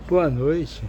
Boa noite.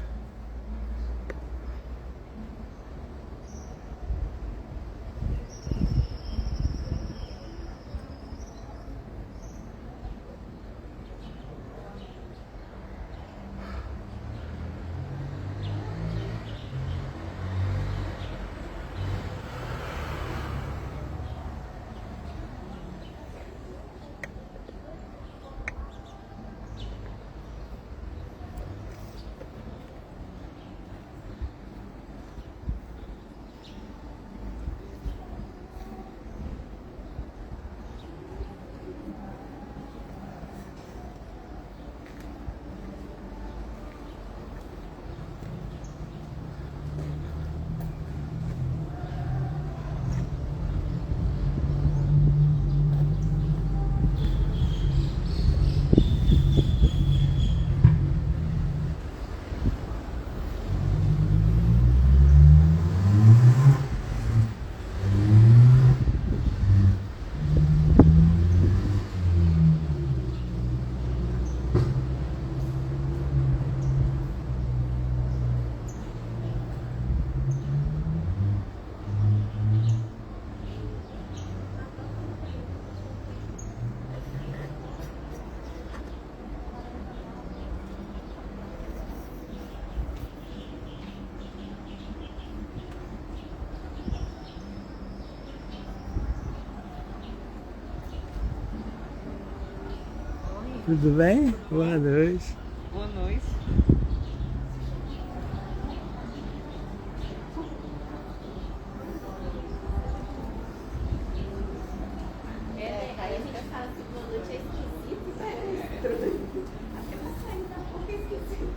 Tudo bem? Boa noite. Boa noite. Aí a gente fala assim, boa noite é esquisito, né? Até pra sair da boca é esquisito.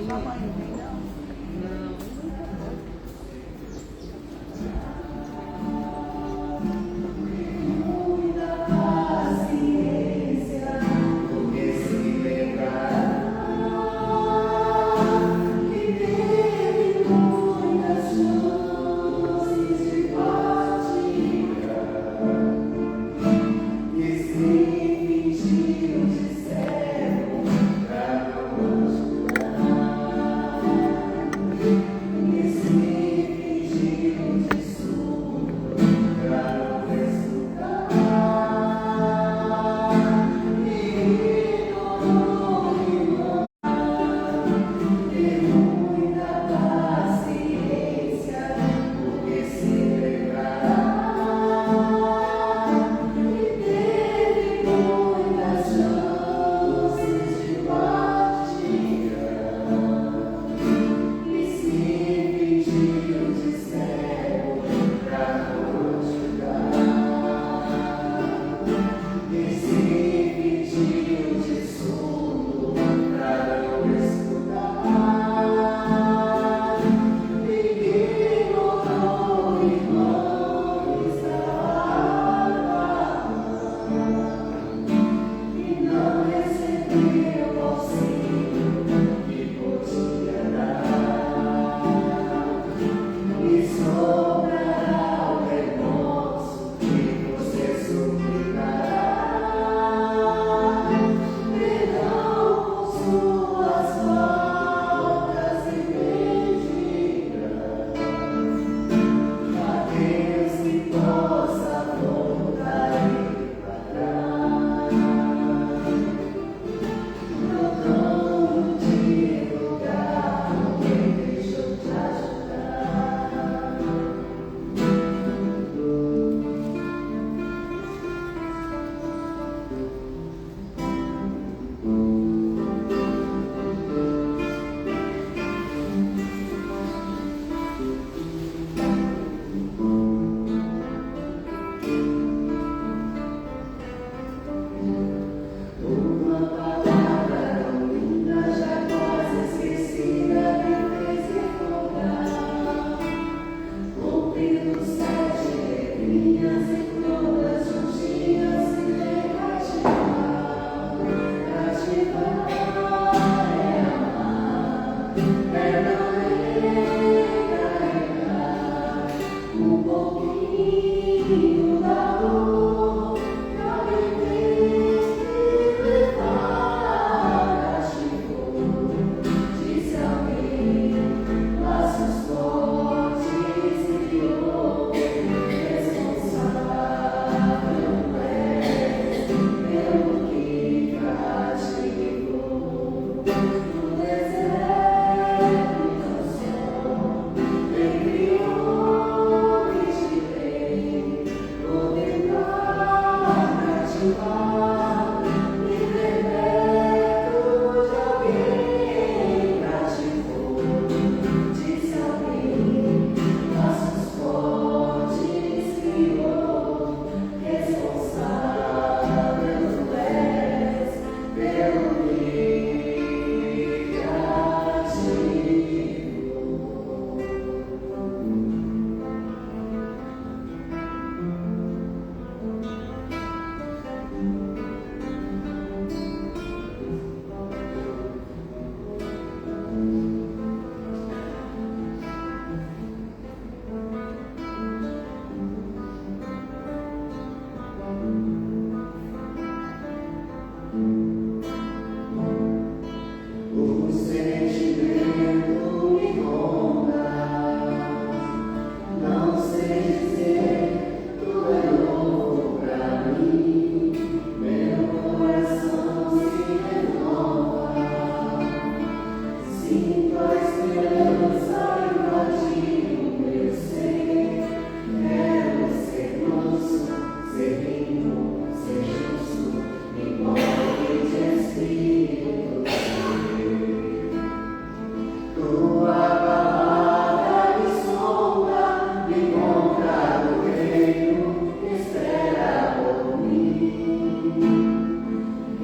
Sua mãe não vem, não? Não.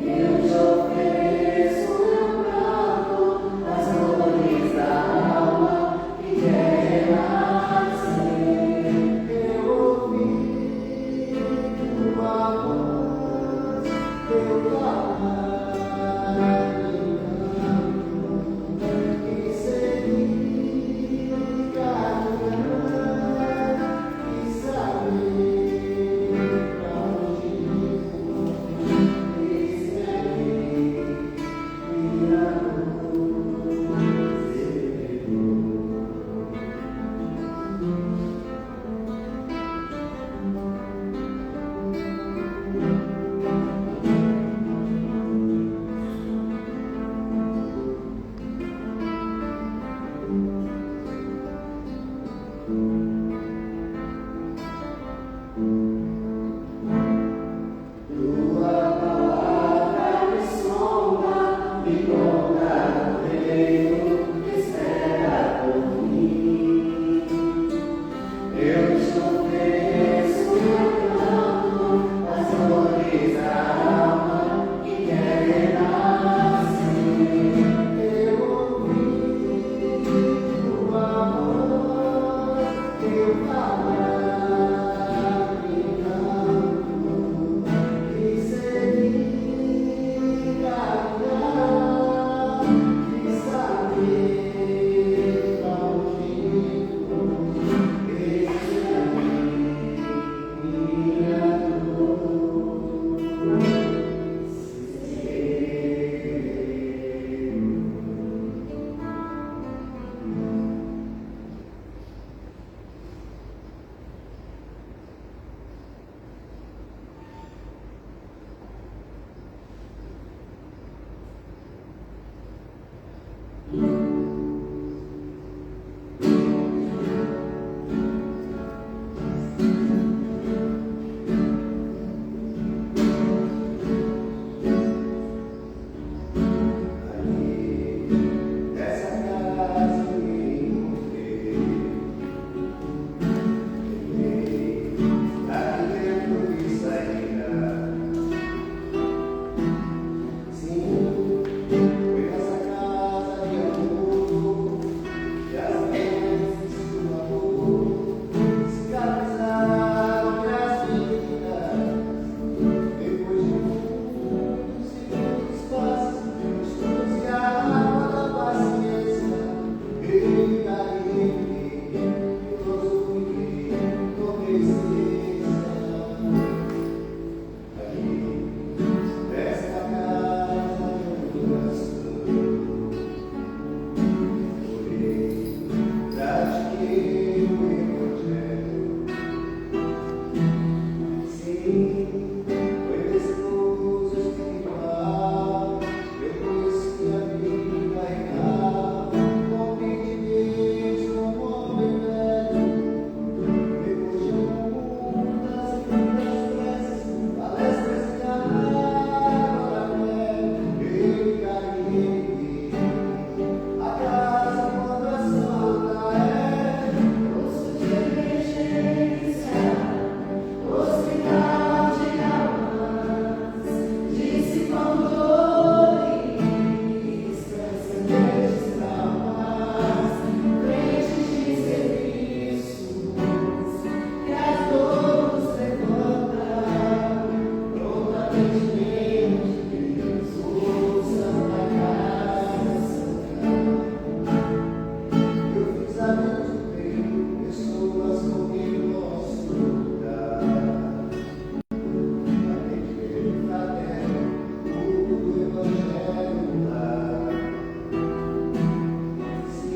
Eu te ofereço meu canto, as glórias.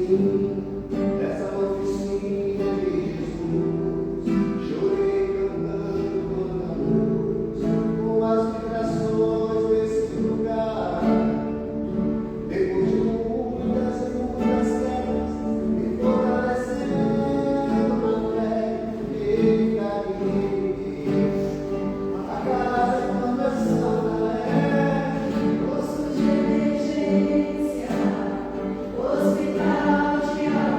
Hospital de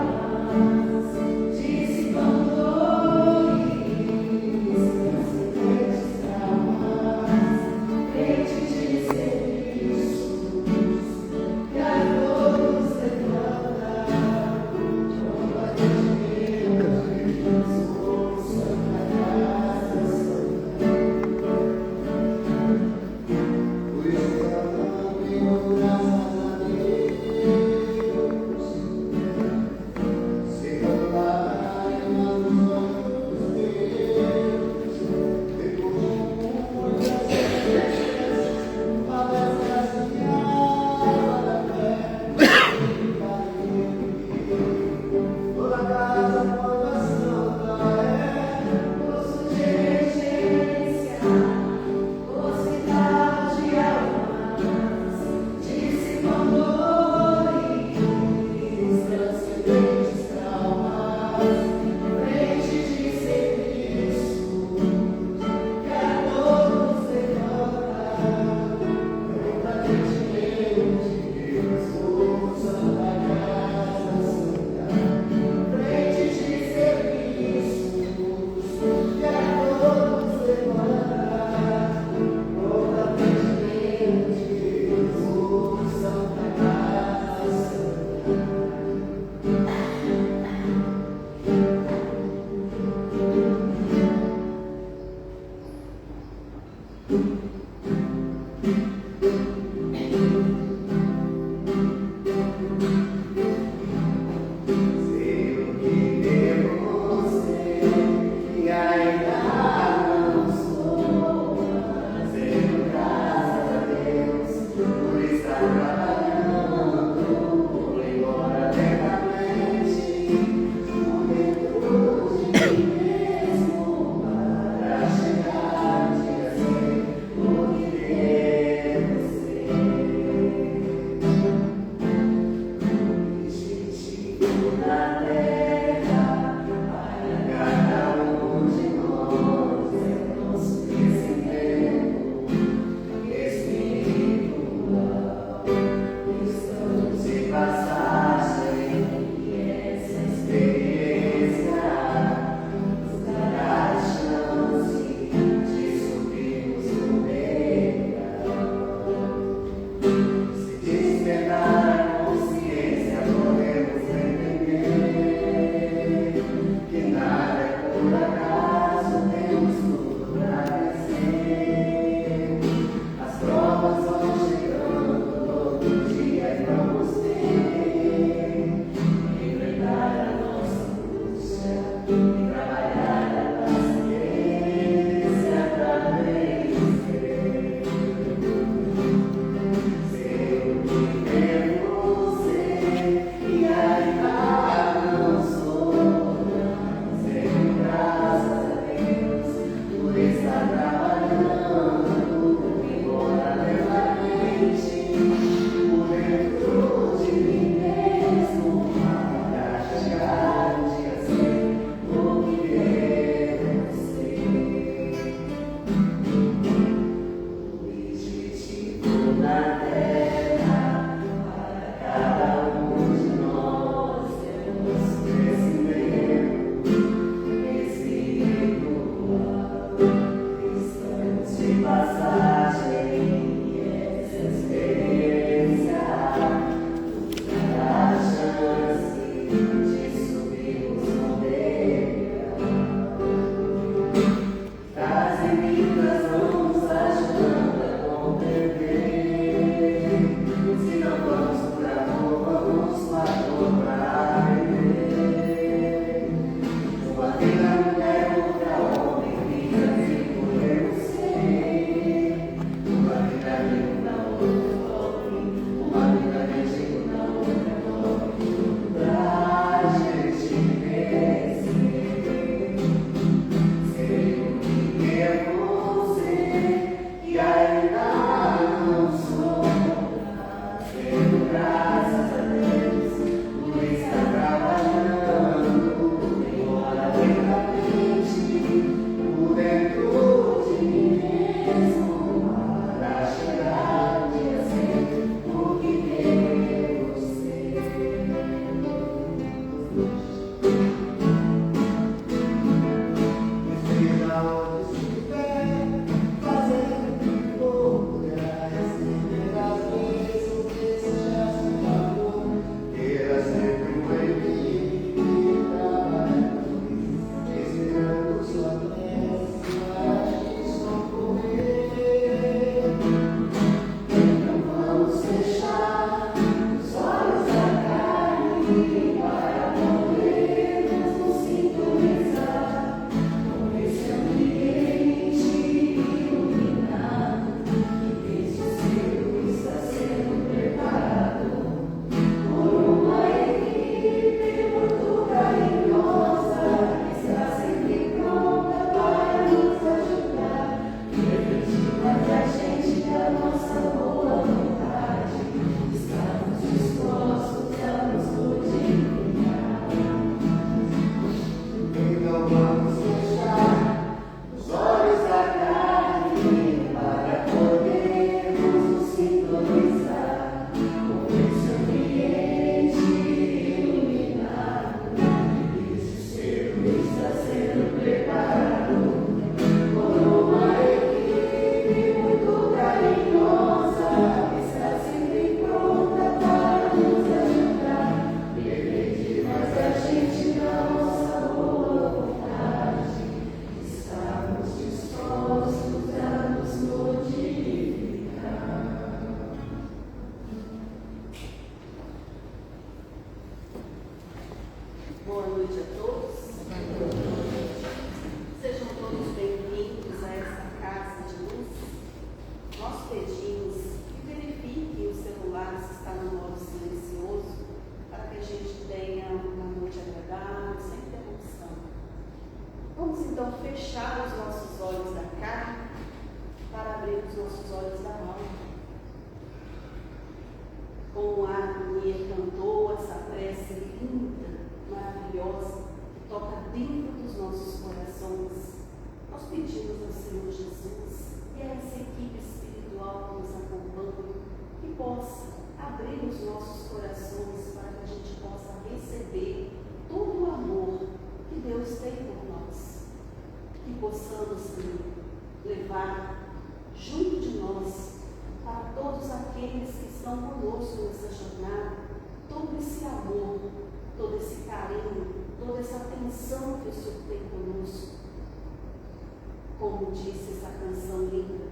Como disse essa canção linda,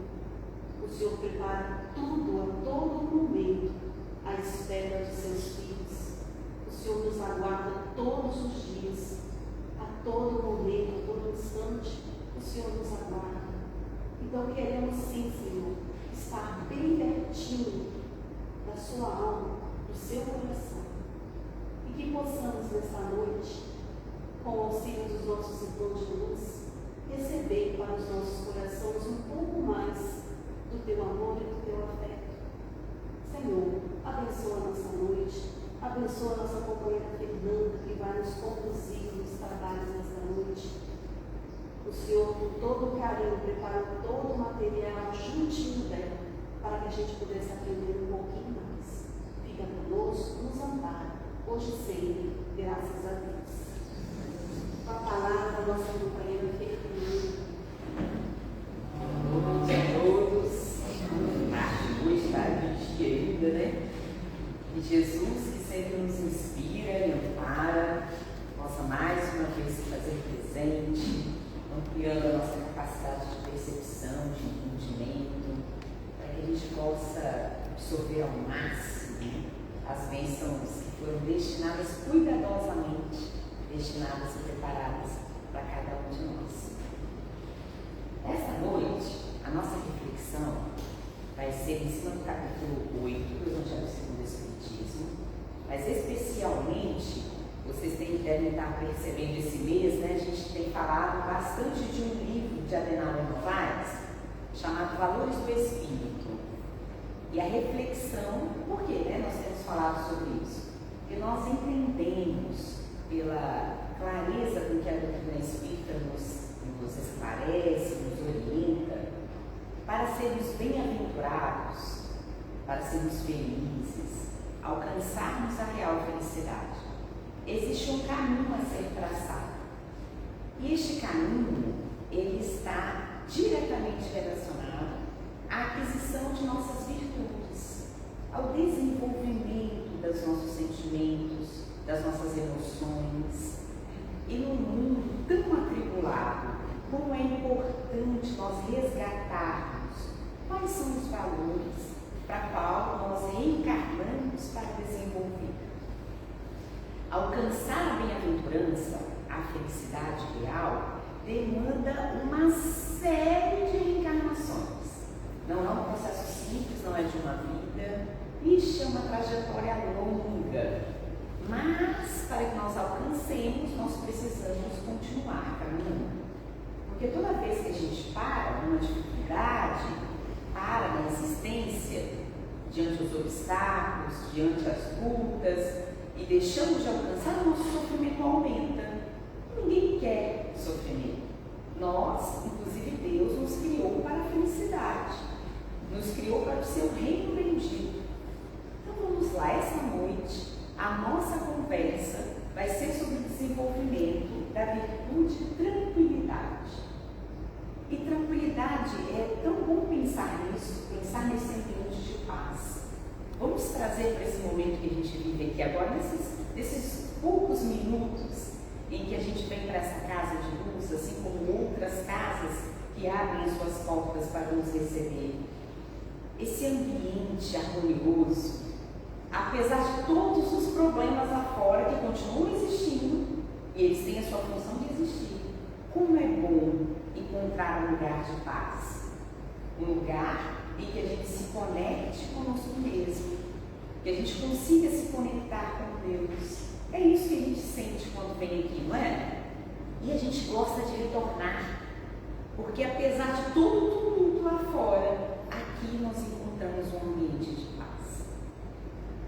o Senhor prepara tudo a todo momento à espera de seus filhos. O Senhor nos aguarda todos os dias, a todo momento, a todo instante, o Senhor nos aguarda. Então queremos sim, Senhor, estar bem pertinho da sua alma, do seu coração. E que possamos nessa noite, com o auxílio dos nossos irmãos de luz, receber para os nossos corações um pouco mais do teu amor e do teu afeto. Senhor, abençoa a nossa noite, abençoa a nossa companheira Fernanda, que vai nos conduzir nos trabalhos desta noite. O Senhor, com todo o carinho, preparou todo o material juntinho dela, para que a gente pudesse aprender um pouquinho mais. Fica conosco, nos ampara, hoje e sempre, graças a Deus. Com a palavra, a nossa companheira Fernanda. Boa noite a todos. Hoje está de dia ainda, né? E Jesus, que sempre nos inspira e ampara, possa mais uma vez se fazer presente, ampliando a nossa capacidade de percepção, de entendimento, para que a gente possa absorver ao máximo as bênçãos que foram destinadas cuidadosamente, destinadas e preparadas para cada um de nós. Esta noite, a nossa reflexão vai ser em cima do capítulo 8 do Evangelho segundo o Espiritismo, mas especialmente, vocês devem estar percebendo esse mês, né? A gente tem falado bastante de um livro de Adenauer Novaes, chamado Valores do Espírito. E a reflexão, por que, né, nós temos falado sobre isso? Porque nós entendemos, pela clareza com que a doutrina espírita nos esclarece, nos orienta, para sermos bem-aventurados, para sermos felizes, alcançarmos a real felicidade. Existe um caminho a ser traçado. E este caminho, ele está diretamente relacionado à aquisição de nossas virtudes, ao desenvolvimento dos nossos sentimentos, das nossas emoções. E num mundo tão atribulado, como é importante nós resgatarmos quais são os valores para qual nós reencarnamos para desenvolver. alcançar a bem-aventurança, a felicidade real, demanda uma série de reencarnações. Não é um processo simples, não é de uma vida. Ixi, é uma trajetória longa. Mas, para que nós alcancemos, nós precisamos continuar caminhando. Porque toda vez que a gente para numa dificuldade, para na existência, diante dos obstáculos, diante das lutas, e deixamos de alcançar, o nosso sofrimento aumenta. Ninguém quer sofrimento. Nós, inclusive Deus, nos criou para a felicidade. Nos criou para o seu reino bendito. Então vamos lá, essa noite, a nossa conversa vai ser sobre o desenvolvimento da virtude tranquilidade. E tranquilidade, é tão bom pensar nisso, pensar nesse ambiente de paz. Vamos trazer para esse momento que a gente vive aqui agora, nesses poucos minutos em que a gente vem para essa casa de luz, assim como outras casas que abrem suas portas para nos receber. Esse ambiente harmonioso, apesar de todos os problemas lá fora que continuam existindo, e eles têm a sua função de existir, como é bom encontrar um lugar de paz, um lugar em que a gente se conecte conosco mesmo, que a gente consiga se conectar com Deus. É isso que a gente sente quando vem aqui, não é? E a gente gosta de retornar, porque apesar de todo o tumulto lá fora, aqui nós encontramos um ambiente de paz.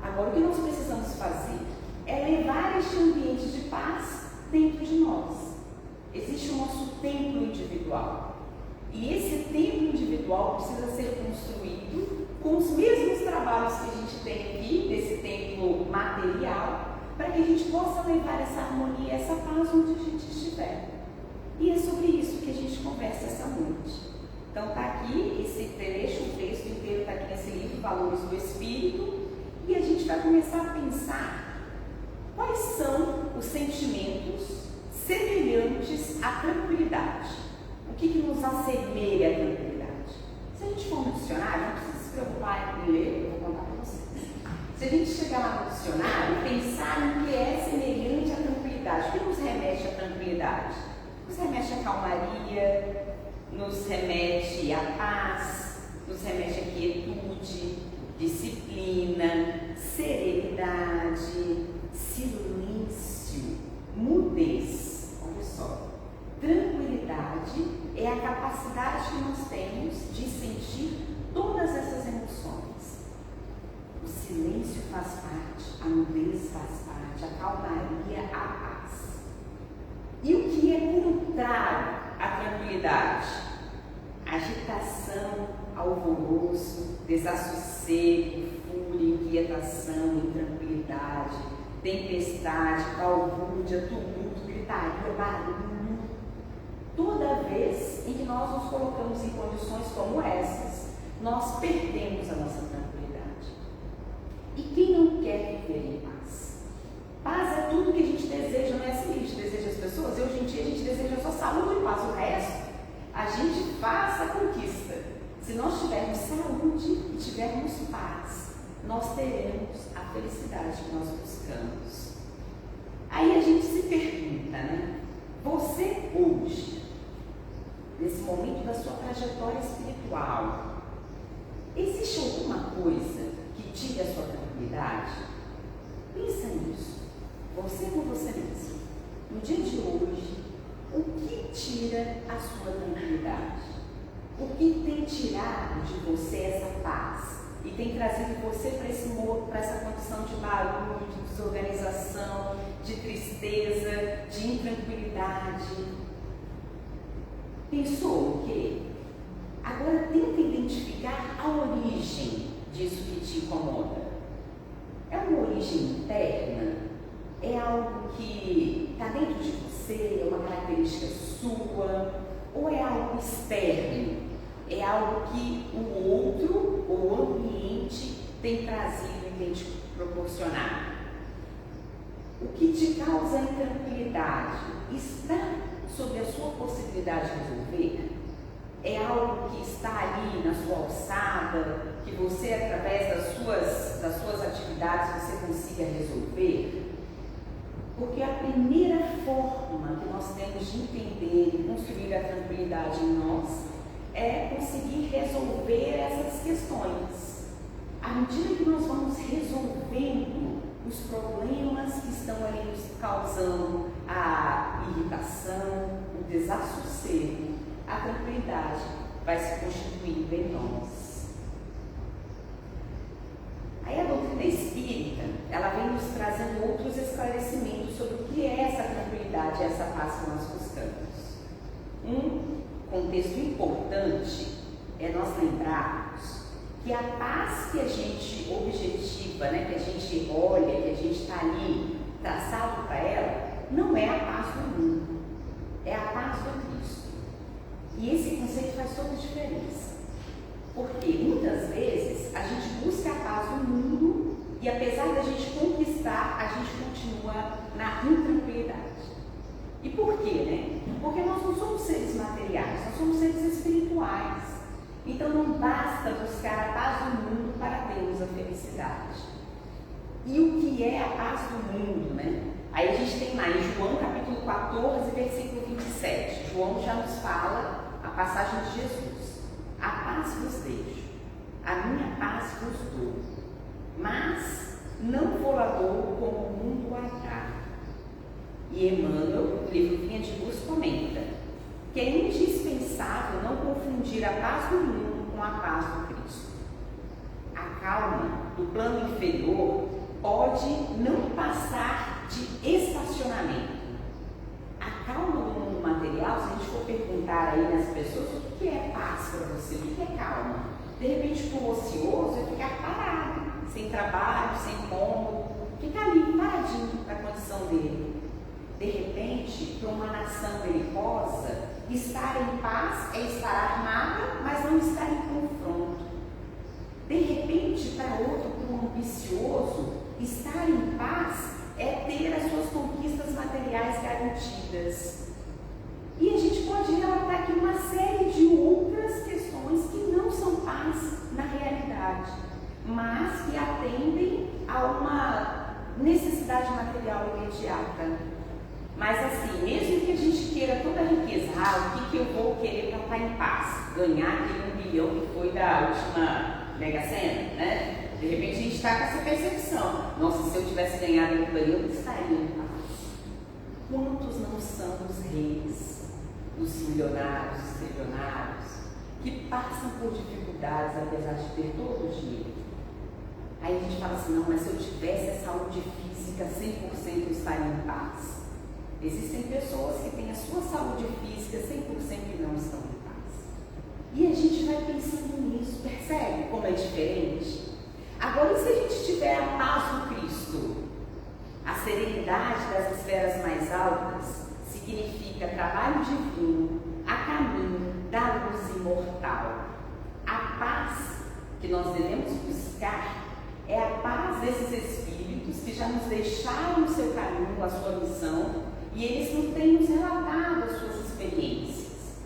Agora, o que nós precisamos fazer é levar este ambiente de paz dentro de nós. Existe o nosso templo individual. E esse templo individual precisa ser construído com os mesmos trabalhos que a gente tem aqui, nesse templo material, para que a gente possa levar essa harmonia, essa paz onde a gente estiver. E é sobre isso que a gente conversa essa noite. Então está aqui esse trecho, o texto inteiro está aqui nesse livro, Valores do Espírito, e a gente vai começar a pensar quais são os sentimentos semelhantes à tranquilidade. O que nos assemelha à tranquilidade? Se a gente for no dicionário, não precisa se preocupar em ler, eu vou contar para vocês. Se a gente chegar lá no dicionário e pensar no que é semelhante à tranquilidade, o que nos remete à tranquilidade? Nos remete à calmaria, nos remete à paz, nos remete à quietude, disciplina, serenidade, silêncio, mudez. Olha só, tranquilidade é a capacidade que nós temos de sentir todas essas emoções. O silêncio faz parte, a mudez faz parte, a calmaria, a paz. E o que é contrário à tranquilidade? Agitação, alvoroço, desassossego, fúria, inquietação, intranquilidade, tempestade, balbúrdia, tumulto, gritaria, barulho. Toda vez em que nós nos colocamos em condições como essas, nós perdemos a nossa tranquilidade. E quem não quer viver em paz? Paz é tudo que a gente deseja, não é assim que a gente deseja as pessoas? E hoje em dia a gente deseja só saúde e paz, o resto a gente faz a conquista. Se nós tivermos saúde e tivermos paz, nós teremos a felicidade que nós buscamos. Aí a gente se pergunta, né? Você hoje, nesse momento da sua trajetória espiritual, existe alguma coisa que tire a sua tranquilidade? Pensa nisso. Você com você mesmo. No dia de hoje, o que tira a sua tranquilidade? O que tem tirado de você essa paz e tem trazido você para essa condição de barulho, de desorganização, de tristeza, de intranquilidade? Pensou o quê? Agora tenta identificar a origem disso que te incomoda. É uma origem interna? É algo que está dentro de você? É uma característica sua? Ou é algo externo? É algo que o outro ou o ambiente tem trazido e tem te proporcionado? O que te causa intranquilidade está sob a sua possibilidade de resolver? É algo que está ali na sua alçada, que você, através das suas atividades, você consiga resolver? Porque a primeira forma que nós temos de entender e construir a tranquilidade em nós é conseguir resolver essas questões. À medida que nós vamos resolvendo os problemas que estão ali nos causando a irritação, o desassossego, a tranquilidade vai se constituindo em nós. Aí a doutrina espírita, ela vem nos trazendo outros esclarecimentos sobre o que é essa tranquilidade e essa paz que nós buscamos. Um contexto importante é nós lembrarmos que a paz que a gente objetiva, que a gente olha, que a gente está ali traçado para ela, não é a paz do mundo, é a paz do Cristo. E esse conceito faz toda a diferença. Porque muitas vezes a gente busca a paz do mundo e apesar da gente conquistar, a gente continua na intranquilidade. E por quê, Porque nós não somos seres materiais, nós somos seres espirituais. Então não basta buscar a paz do mundo para termos a felicidade. E o que é a paz do mundo, Aí a gente tem lá em João capítulo 14, versículo 27. João já nos fala a passagem de Jesus. A paz vos deixo, a minha paz vos dou, mas não vou-la dou como o mundo a dá. E Emmanuel, no livro Vinha de Luz, comenta que é indispensável não confundir a paz do mundo com a paz do Cristo. A calma do plano inferior pode não passar de estacionamento. A calma do mundo material, se a gente for perguntar aí nas pessoas o que é paz para você, o que é calma, de repente para o ocioso é ficar parado, sem trabalho, sem cômodo, ficar ali paradinho na condição dele. De repente, para uma nação belicosa, estar em paz é estar armada, mas não estar em confronto. De repente, para outro, para um ambicioso, estar em paz é ter as suas conquistas materiais garantidas. E a gente pode relatar aqui uma série de outras questões que não são paz na realidade, mas que atendem a uma necessidade material imediata. Mas assim, mesmo que a gente queira toda a riqueza, o que eu vou querer para estar em paz? Ganhar aquele 1 bilhão que foi da última Mega Sena, De repente a gente está com essa percepção. Nossa, se eu tivesse ganhado aquilo ali, eu estaria em paz. Quantos não são os reis, os milionários, os trilionários, que passam por dificuldades apesar de ter todo o dinheiro? Aí a gente fala assim, não, mas se eu tivesse a saúde física 100% eu estaria em paz. Existem pessoas que têm a sua saúde física 100% e não estão em paz. E a gente vai pensando nisso, percebe como é diferente? Agora, e se a gente tiver a paz do Cristo? A serenidade das esferas mais altas significa trabalho divino a caminho da luz imortal. A paz que nós devemos buscar é a paz desses espíritos que já nos deixaram o seu caminho, a sua missão, e eles não têm nos relatado as suas experiências.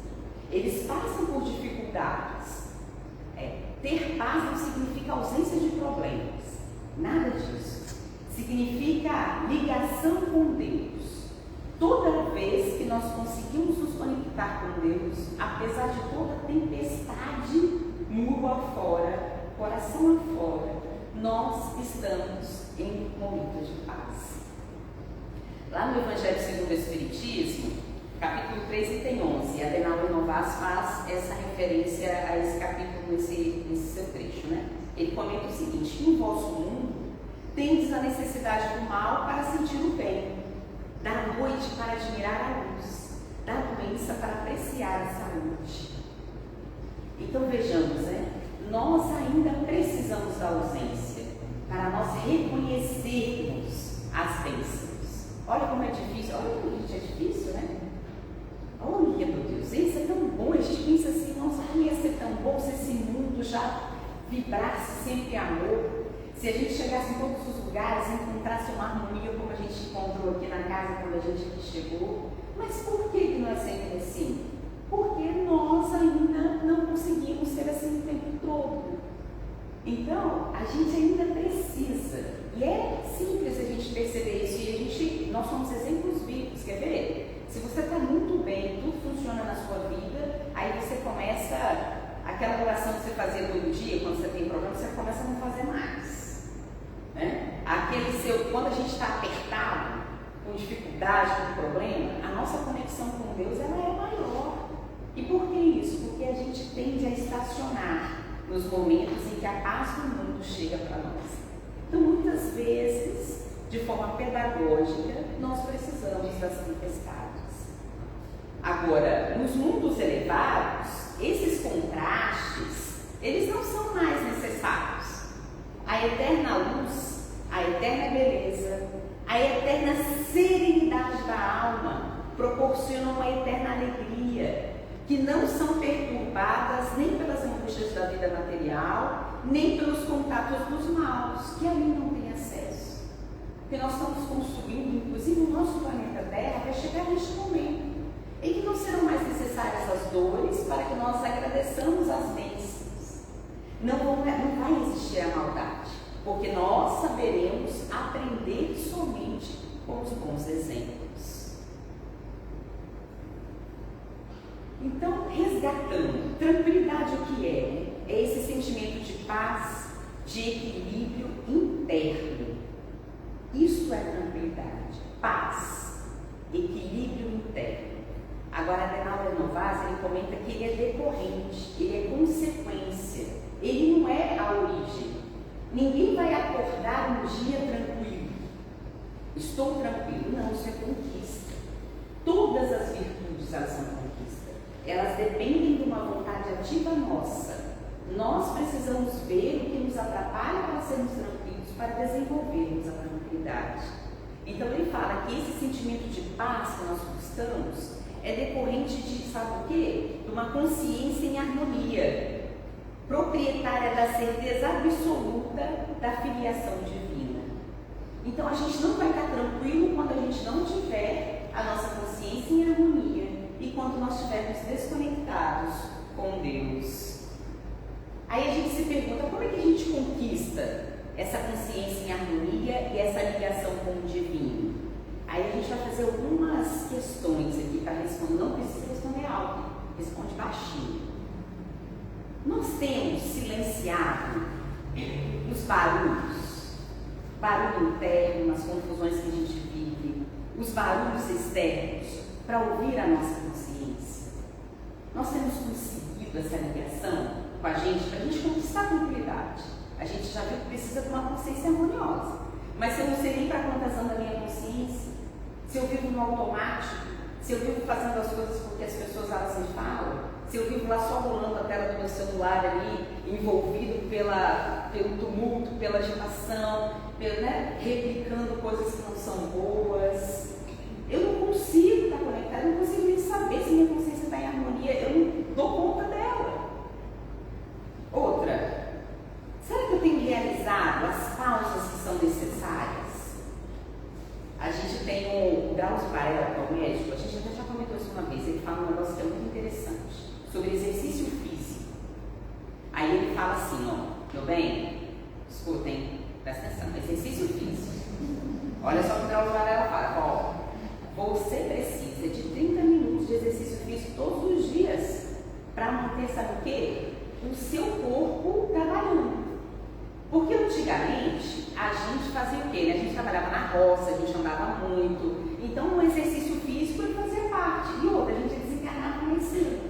Eles passam por dificuldades. Ter paz não significa ausência de problemas, nada disso. Significa ligação com Deus. Toda vez que nós conseguimos nos conectar com Deus, apesar de toda tempestade, muro afora, coração afora, nós estamos em momento de paz. Lá no Evangelho segundo o Espiritismo, capítulo 3, item 11, Adenauer Novas faz essa referência a esse capítulo, nesse seu trecho, Ele comenta o seguinte: no vosso mundo, tendes a necessidade do mal para sentir o bem, da noite para admirar a luz, da doença para apreciar a saúde. Então vejamos, nós ainda precisamos da ausência para nós reconhecermos as bênçãos. Olha como é difícil, olha como é difícil, Olha, meu Deus, isso é tão bom. A gente pensa assim, nossa, ia ser tão bom se esse mundo já vibrasse sempre amor. Se a gente chegasse em todos os lugares e encontrasse uma harmonia como a gente encontrou aqui na casa quando a gente aqui chegou. Mas por que não é sempre assim? Porque nós ainda não conseguimos ser assim o tempo todo. Então, a gente ainda precisa E é simples a gente perceber isso, e nós somos exemplos vivos, quer ver? Se você está muito bem, tudo funciona na sua vida, aí você começa, aquela oração que você fazia todo dia, quando você tem problema, você começa a não fazer mais. Né? Quando a gente está apertado, com dificuldade, com problema, a nossa conexão com Deus ela é maior. E por que isso? Porque a gente tende a estacionar nos momentos em que a paz do mundo chega para nós. Então, muitas vezes, de forma pedagógica, nós precisamos das tempestades. Agora, nos mundos elevados, esses contrastes, eles não são mais necessários. A eterna luz, a eterna beleza, a eterna serenidade da alma proporcionam uma eterna alegria, que não são perturbadas nem pelas angústias da vida material, nem pelos contatos dos maus, que ali não tem acesso. Porque nós estamos construindo, inclusive, o nosso planeta Terra para chegar neste momento, em que não serão mais necessárias as dores para que nós agradeçamos as bênçãos. Não vai existir a maldade, porque nós saberemos aprender somente com os bons exemplos. Então, resgatando, tranquilidade o que é? É esse sentimento de paz, de equilíbrio interno. Isso é tranquilidade, paz, equilíbrio interno. Agora, Adenauer Novaes, ele comenta que ele é decorrente, ele é consequência, ele não é a origem. Ninguém vai acordar um dia tranquilo. Estou tranquilo. Não, isso é conquista. Todas as virtudes, elas são conquista. Elas dependem de uma vontade ativa nossa. Nós precisamos ver o que nos atrapalha para sermos tranquilos, para desenvolvermos a tranquilidade. Então ele fala que esse sentimento de paz que nós buscamos é decorrente de, sabe o quê? De uma consciência em harmonia, proprietária da certeza absoluta da filiação divina. Então a gente não vai estar tranquilo quando a gente não tiver a nossa consciência em harmonia e quando nós estivermos desconectados com Deus. Aí a gente se pergunta, como é que a gente conquista essa consciência em harmonia e essa ligação com o divino? Aí a gente vai fazer algumas questões aqui para responder. Não precisa responder alto, responde baixinho. Nós temos silenciado os barulhos, barulho interno, as confusões que a gente vive, os barulhos externos, para ouvir a nossa consciência. Nós temos conseguido essa ligação com a gente para a gente conquistar a tranquilidade. A gente já viu que precisa de uma consciência harmoniosa. Mas se eu não sei nem para quantas anda a minha consciência, se eu vivo no automático, se eu vivo fazendo as coisas porque as pessoas elas me falam, se eu vivo lá só rolando a tela do meu celular ali, envolvido pelo tumulto, pela agitação, replicando coisas que não são boas, eu não consigo estar conectada, eu não consigo nem saber se minha consciência está em harmonia, eu não dou conta dela. Outra, será que eu tenho realizado as pausas que são necessárias? A gente tem o Drauzio Varela, que é o médico, a gente até já comentou isso uma vez, ele fala um negócio que é muito interessante, sobre exercício físico. Aí ele fala assim, ó, meu bem, escutem, presta atenção, exercício físico. Olha só o que o Drauzio Varela fala, ó, você precisa de 30 minutos de exercício físico todos os dias para manter, sabe o quê? O seu corpo trabalhando. Porque antigamente a gente fazia o quê? Né? A gente trabalhava na roça, a gente andava muito. Então o exercício físico ele fazia parte. E outra, a gente desencarnava mais cedo.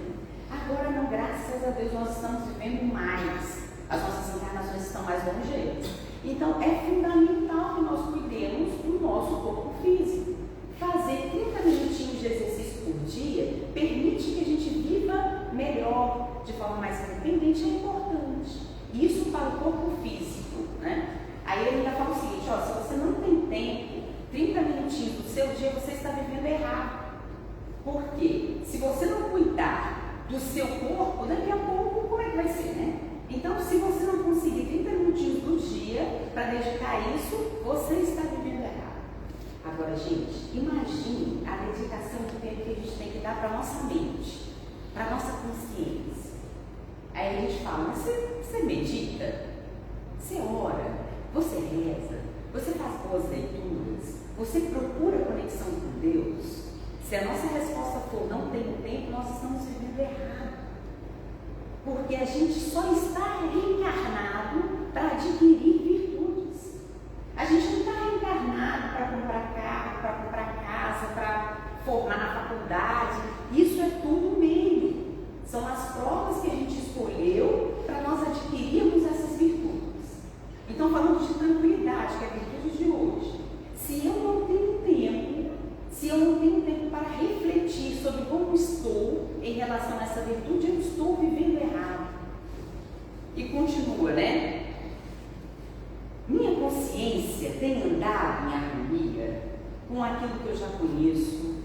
Agora não, graças a Deus nós estamos vivendo mais. As nossas encarnações estão mais longevas. Então é fundamental que nós cuidemos do nosso corpo físico. Fazer 30 minutinhos de exercício por dia permite que a gente viva melhor, de forma mais independente, é importante. Isso para o corpo físico, né? Aí ele ainda fala o seguinte, ó, se você não tem tempo, 30 minutinhos do seu dia, você está vivendo errado. Por quê? Se você não cuidar do seu corpo, daqui a pouco, como é que vai ser, né? Então, se você não conseguir 30 minutinhos do dia para dedicar a isso, você está vivendo errado. Agora, gente, imagine a dedicação do tempo que a gente tem que dar para a nossa mente, para a nossa consciência. Aí a gente fala, mas você medita? Você ora? Você reza? Você faz boas leituras? Você procura conexão com Deus? Se a nossa resposta for não tenho tempo, nós estamos vivendo errado. Porque a gente só está reencarnado para adquirir virtudes. A gente não está reencarnado para comprar carro, para comprar casa, para formar na faculdade. Isso é tudo meio. São as provas que a gente escolheu para nós adquirirmos essas virtudes. Então, falando de tranquilidade, que é a virtude de hoje. Se eu não tenho tempo para refletir sobre como estou em relação a essa virtude, eu estou vivendo errado. E continua, né? Minha consciência tem andado em harmonia com aquilo que eu já conheço,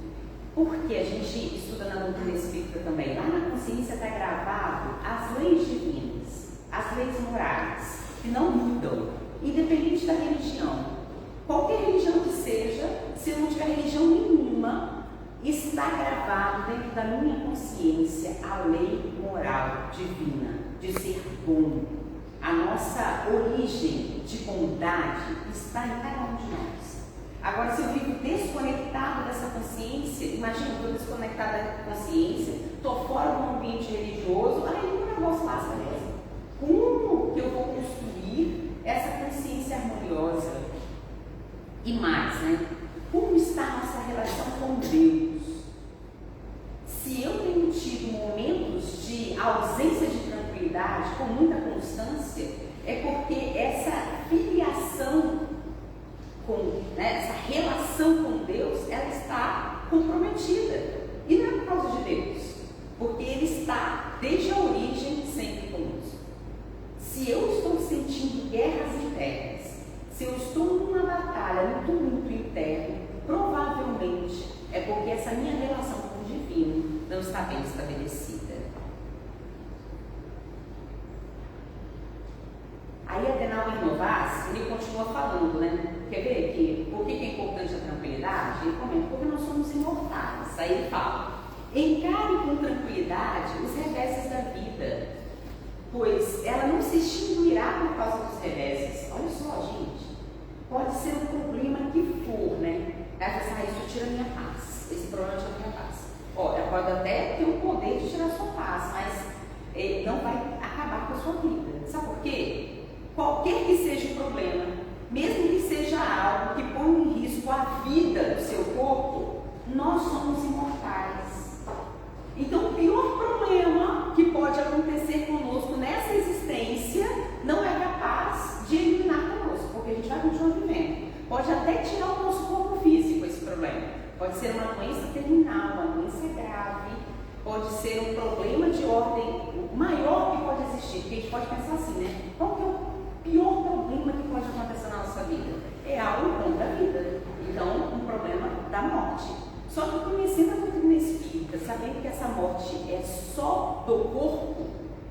porque a gente estuda na doutrina espírita também. Lá na consciência está gravado as leis divinas, as leis morais, que não mudam, independente da religião. Qualquer religião que seja, se eu não tiver religião nenhuma, está gravado dentro da minha consciência a lei moral divina, de ser bom. A nossa origem de bondade está em cada um de nós. Agora, se eu vivo desconectado dessa consciência, imagina, eu estou desconectada da consciência, estou fora do ambiente religioso, aí o negócio lasca mesmo. Como que eu vou construir essa consciência harmoniosa? E mais, né? Como está a nossa relação com Deus? Se eu tenho tido momentos de ausência de tranquilidade, com muita constância, é porque essa filiação, essa relação com Deus, ela está comprometida. E não é por causa de Deus, porque Ele está, desde a origem, sempre conosco. Se eu estou sentindo guerras internas, se eu estou numa batalha, num tumulto interno, provavelmente é porque essa minha relação com o divino não está bem estabelecida. Aí Adenauer Novas, ele continua falando, né? Quer ver que por que é importante a tranquilidade? Ele comenta, porque nós somos imortais. Aí ele fala, encare com tranquilidade os reveses da vida, pois ela não se extinguirá por causa dos reveses. Olha só, gente. Pode ser um problema que for, né? Ela fala assim, isso tira a minha paz. Esse problema tira a minha paz. Olha, pode até ter o poder de tirar a sua paz, mas não vai acabar com a sua vida. Sabe por quê? Qualquer que seja o problema, mesmo que seja algo que põe em risco a vida do seu corpo, nós somos imortais. Então, o pior problema que pode acontecer conosco nessa existência não é capaz de eliminar conosco, porque a gente vai continuar vivendo. Pode até tirar o nosso corpo físico esse problema. Pode ser uma doença terminal, uma doença grave, pode ser um problema de ordem maior que pode existir, porque a gente pode pensar assim, né? Qual que é o pior problema que pode acontecer na nossa vida? É algo contra a vida. Então, um problema da morte. Só que conhecendo a doutrina espírita, sabendo que essa morte é só do corpo,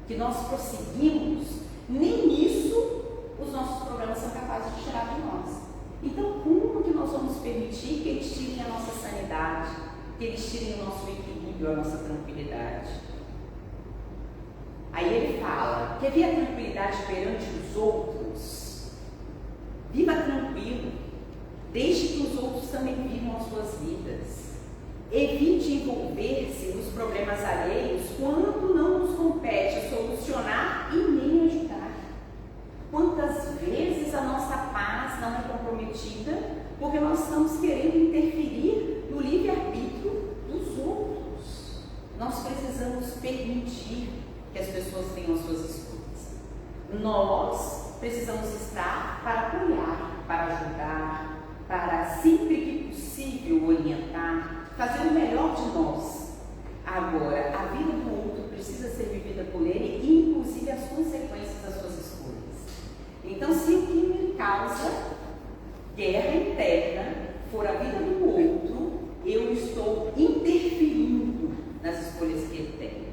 que nós prosseguimos, nem isso os nossos problemas são capazes de tirar de nós. Então, como que nós vamos permitir que eles tirem a nossa sanidade, que eles tirem o nosso equilíbrio, a nossa tranquilidade? Aí ele fala, quer ver a tranquilidade perante os outros? Viva tranquilo, deixe que os outros também vivam as suas vidas. Evite envolver-se nos problemas alheios quando não nos compete solucionar e nem ajudar. Quantas vezes a nossa paz não é comprometida porque nós estamos querendo interferir no livre-arbítrio dos outros? Nós precisamos permitir que as pessoas tenham as suas escolhas. Nós precisamos estar para apoiar, para ajudar, para sempre que possível orientar, fazer o melhor de nós. Agora, a vida do outro precisa ser vivida por ele e, inclusive, as consequências das suas escolhas. Então, se o que me causa guerra interna for a vida do outro, eu estou interferindo nas escolhas que ele tem.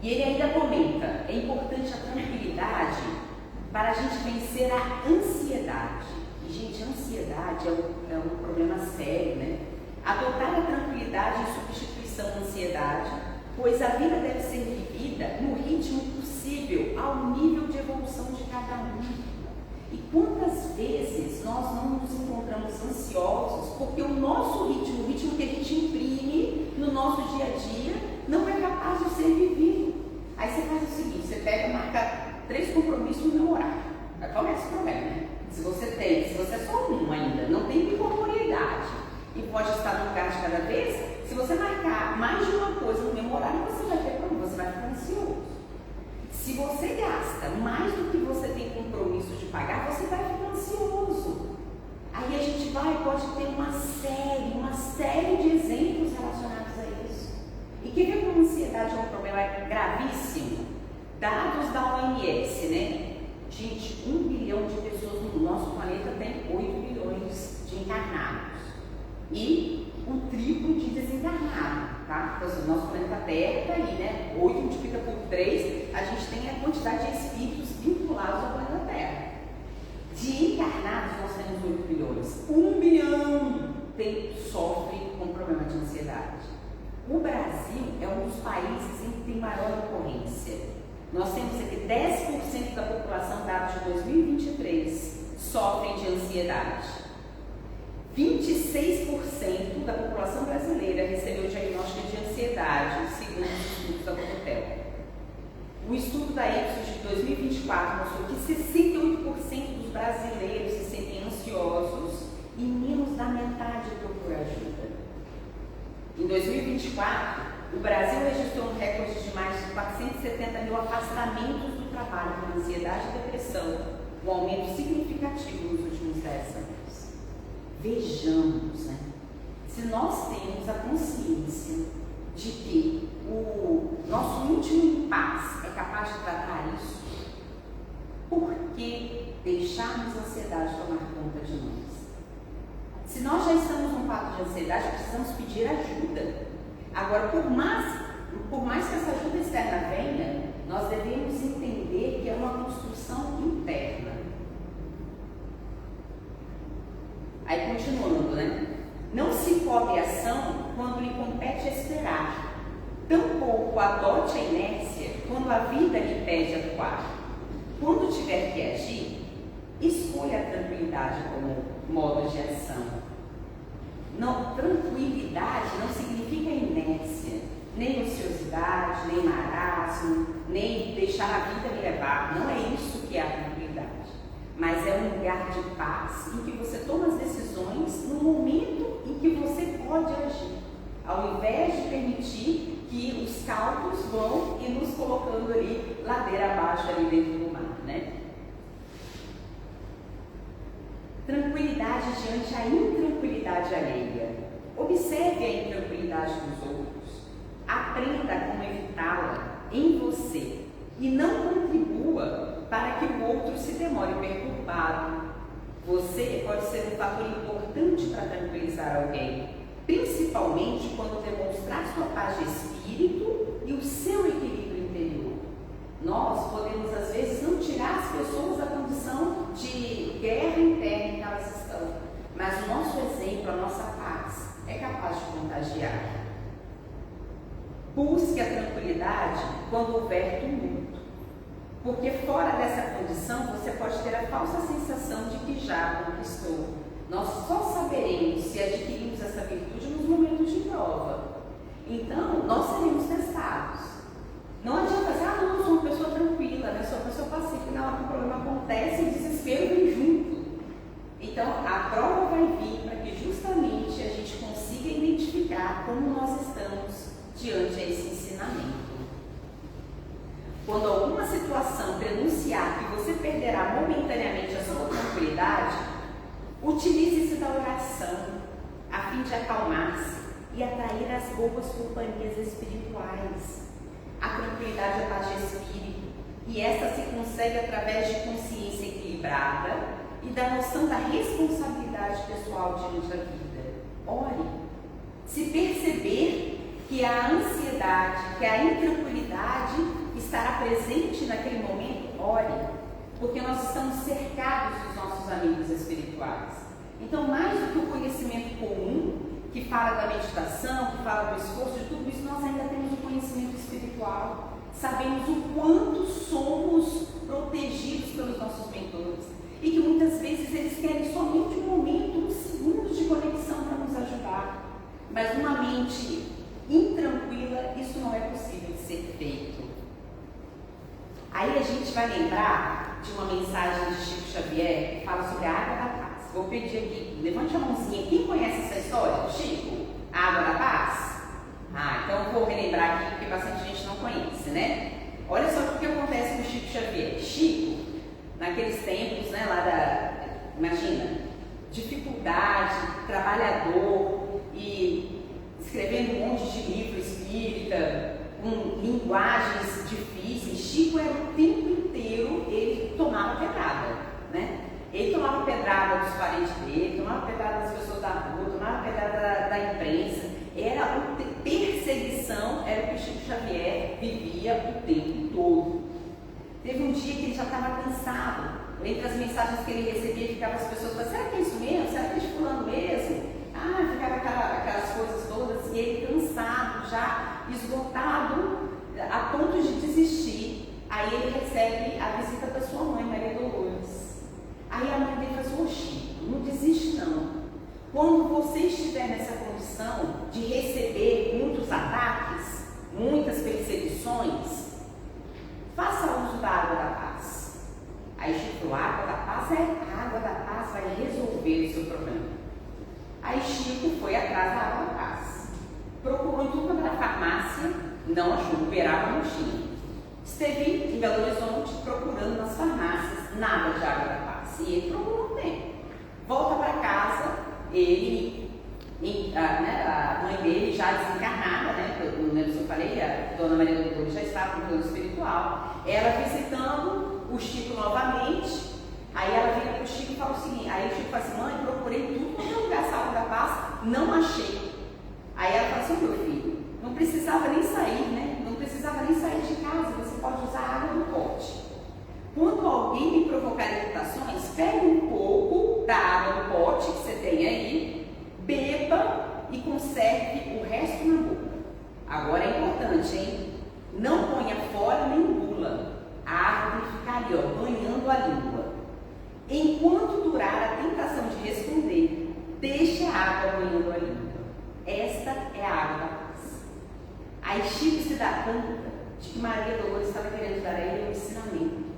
E ele ainda comenta, é importante a tranquilidade para a gente vencer a ansiedade. E, gente, a ansiedade é um problema sério, né? Adotar a tranquilidade em substituição à ansiedade, pois a vida deve ser vivida no ritmo possível, ao nível de evolução de cada um. E quantas vezes nós não nos encontramos ansiosos porque o nosso ritmo, o ritmo que a gente imprime no nosso dia a dia, não é capaz de ser vivido. Aí você faz o seguinte, você pega e marca 3 compromissos no meu horário. Aí começa o problema, né? Se você é só um ainda, não tem incorporeidade e pode estar no lugar de cada vez, se você marcar mais de uma coisa no mesmo horário, você vai ter problema, você vai ficar ansioso. Se você gasta mais do que você tem compromisso de pagar, você vai ficar ansioso. Aí a gente pode ter uma série de exemplos relacionados a isso. E quer ver como a ansiedade é um problema gravíssimo? Dados da OMS, né? Gente, 1 bilhão de pessoas no nosso planeta tem 8 bilhões de encarnados. E o triplo de desencarnados. Tá? Então, assim, o nosso planeta Terra está aí, né? 8 multiplica por 3, a gente tem a quantidade de espíritos vinculados ao planeta Terra. De encarnados, nós temos 8 bilhões. 1 bilhão sofre com problema de ansiedade. O Brasil é um dos países em que tem maior ocorrência. Nós temos aqui 10% da população, dados de 2023, sofrem de ansiedade. 26% da população brasileira recebeu diagnóstico de ansiedade, segundo os estudos da Cotel. O estudo da Ipsos de 2024 mostrou que 68% dos brasileiros se sentem ansiosos e menos da metade procura ajuda. Em 2024, o Brasil registrou um recorde de mais de 470 mil afastamentos do trabalho por ansiedade e depressão, um aumento significativo nos últimos 10 anos. Vejamos, né? Se nós temos a consciência de que o nosso íntimo impasse é capaz de tratar isso, por que deixarmos a ansiedade tomar conta de nós? Se nós já estamos num quadro de ansiedade, precisamos pedir ajuda. Agora, por mais que essa ajuda externa venha, nós devemos entender que é uma construção interna. Aí continuando, né? Não se cobre ação quando lhe compete esperar. Tampouco adote a inércia quando a vida lhe pede atuar. Quando tiver que agir, escolha a tranquilidade como modo de ação. Não, tranquilidade não significa inércia, nem ociosidade, nem marasmo, nem deixar a vida me levar. Não é isso que é a tranquilidade. Mas é um lugar de paz em que você toma as decisões no momento em que você pode agir, ao invés de permitir que os cálculos vão e nos colocando ali ladeira abaixo ali dentro do mar, né? Tranquilidade diante a intranquilidade alheia. Observe a intranquilidade dos outros, aprenda como evitá-la em você e não contribua para que o outro se demore perturbado. Você pode ser um fator importante para tranquilizar alguém, principalmente quando demonstrar sua paz de espírito e o seu equilíbrio interior. Nós podemos, às vezes, não tirar as pessoas da condição de guerra interna em que elas estão, mas o nosso exemplo, a nossa paz, é capaz de contagiar. Busque a tranquilidade quando houver tumulto. Porque fora dessa condição, você pode ter a falsa sensação de que já conquistou. Nós só saberemos se adquirimos essa virtude nos momentos de prova. Então, nós seremos testados. Não adianta dizer, não, eu sou uma pessoa tranquila, né? Sou uma pessoa pacífica. Não, o problema acontece e o desespero vem junto. Então, a prova vai vir para que justamente a gente consiga identificar como nós estamos diante a esse ensinamento. Quando alguma situação denunciar que você perderá momentaneamente a sua tranquilidade, utilize-se da oração a fim de acalmar-se e atrair as boas companhias espirituais. A tranquilidade é paz de espírito e esta se consegue através de consciência equilibrada e da noção da responsabilidade pessoal diante da vida. Ore. Se perceber que a ansiedade, que a intranquilidade estará presente naquele momento, ore, porque nós estamos cercados dos nossos amigos espirituais. Então, mais do que o conhecimento comum, que fala da meditação, que fala do esforço, de tudo isso, nós ainda temos o conhecimento espiritual. Sabemos o quanto somos protegidos pelos nossos mentores e que Aí a gente vai lembrar de uma mensagem de Chico Xavier que fala sobre a água da paz. Vou pedir aqui, levante a mãozinha. Quem conhece essa história do Chico? A água da paz? Então eu vou relembrar aqui porque bastante gente não conhece, né? Olha só o que acontece com o Chico Xavier. Chico, naqueles tempos, né, imagina, dificuldade, trabalhador e escrevendo um monte de livro espírita, com linguagens difíceis. Chico era o tempo inteiro, ele tomava pedrada, né? Ele tomava pedrada dos parentes dele, tomava pedrada das pessoas da rua, tomava pedrada da imprensa. Era uma perseguição, era o que Chico Xavier vivia o tempo todo. Teve um dia que ele já estava cansado. Entre as mensagens que ele recebia, ficava as pessoas falando: será que é isso mesmo? Será que é de fulano mesmo? Ficava aquelas coisas todas, e ele cansado, já esgotado, a ponto de desistir. Aí ele recebe a visita da sua mãe, Maria Dolores. Aí a mãe dele fala assim: ô Chico, não desiste não. Quando você estiver nessa condição de receber muitos ataques, muitas perseguições, faça uso da água da paz. Aí Chico, a água da paz a água da paz vai resolver o seu problema. Aí Chico foi atrás da água da paz. Procurou em tudo quanto era farmácia, não achou, Uberaba não tinha. Esteve em Belo Horizonte procurando nas farmácias, nada de água da paz. E ele procurou um tempo. Volta para casa, a mãe dele já desencarnada, né? Eu não lembro se eu falei, a dona Maria do Dolores já estava no plano espiritual. Ela visitando o Chico novamente. Aí ela vira para o Chico e fala o seguinte: aí o Chico fala assim: mãe, procurei tudo quanto é lugar essa água da paz, não achei. Aí ela fala assim: meu filho, não precisava nem sair, né? Não precisava nem sair de casa, você pode usar a água no pote. Quando alguém me provocar irritações, pegue um pouco da água do pote que você tem aí, beba e conserve o resto na boca. Agora é importante, hein? Não ponha fora nem engula. A água tem que ficar ali, ó, banhando a língua. Enquanto durar a tentação de responder, deixe a água banhando a língua. Esta é a água da paz. Aí Chico se dá conta de que Maria Dolores estava querendo dar a ele um ensinamento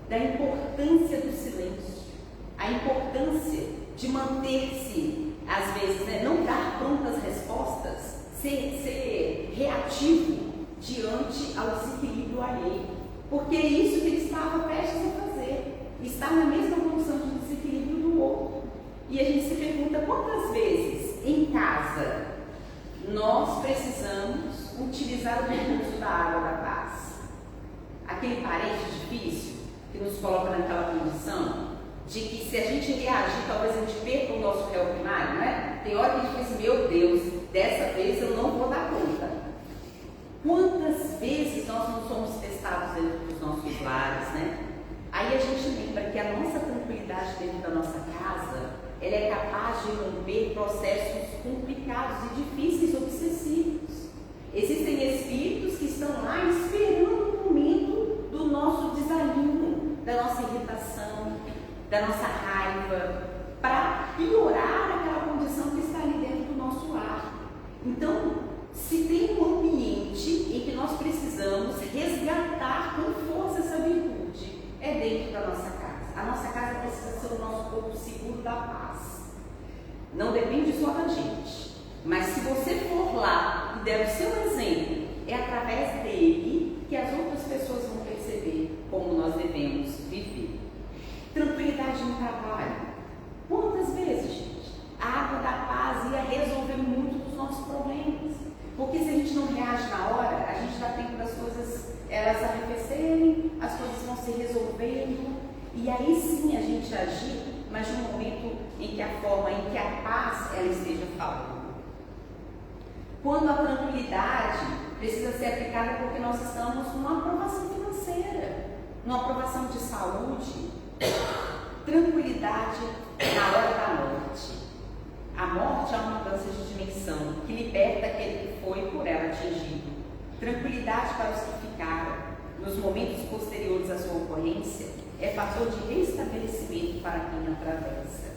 da importância do silêncio, a importância de manter-se, às vezes, né, não dar prontas respostas, ser reativo diante ao desequilíbrio alheio, porque é isso que ele estava prestes a fazer, estar na mesma condição de desequilíbrio do outro. E a gente se pergunta quantas vezes em casa nós precisamos utilizar o recurso da água da paz. Aquele parente difícil que nos coloca naquela condição de que se a gente reagir, talvez a gente perca o nosso réu primário, não é? Tem hora que a gente pensa: meu Deus, dessa vez eu não vou dar conta. Quantas vezes nós não somos testados dentro dos nossos lares, né? Aí a gente lembra que a nossa tranquilidade dentro da nossa casa, ela é capaz de romper processos complicados e difíceis, obsessivos. Existem espíritos que estão lá esperando o momento do nosso desalinho, da nossa irritação, da nossa raiva, para piorar aquela condição que está ali dentro do nosso lar. Então, se tem um ambiente em que nós precisamos resgatar com força essa virtude, é dentro da nossa casa. A nossa casa precisa ser o nosso porto seguro da paz. Não depende só da gente, mas se você for lá e der o seu exemplo, é através dele que as outras pessoas vão perceber como nós devemos viver. Tranquilidade no trabalho. Quantas vezes, gente, a água da paz ia resolver muito dos nossos problemas? Porque se a gente não reage na hora, a gente dá tempo das coisas elas arrefecerem, as coisas vão se resolvendo, e aí sim a gente agir, mas de um momento em que a forma, em que a paz ela esteja falando. Quando a tranquilidade precisa ser aplicada porque nós estamos numa aprovação financeira, numa aprovação de saúde, tranquilidade na hora da morte. A morte é uma mudança de dimensão que liberta aquele que foi por ela atingido. Tranquilidade para os que ficaram nos momentos posteriores à sua ocorrência é fator de restabelecimento para quem atravessa.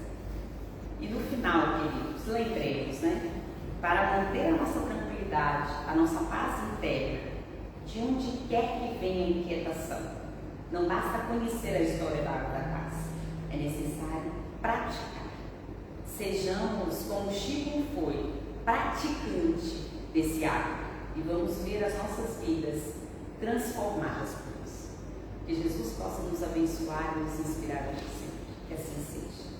E no final, queridos, lembremos, né? Para manter a nossa tranquilidade, a nossa paz interna, de onde quer que venha a inquietação, Não basta conhecer a história da água da graça, é necessário praticar. Sejamos como Chico foi, praticante desse hábito, e vamos ver as nossas vidas transformadas por isso. Que Jesus possa nos abençoar e nos inspirar a sempre. Que assim seja.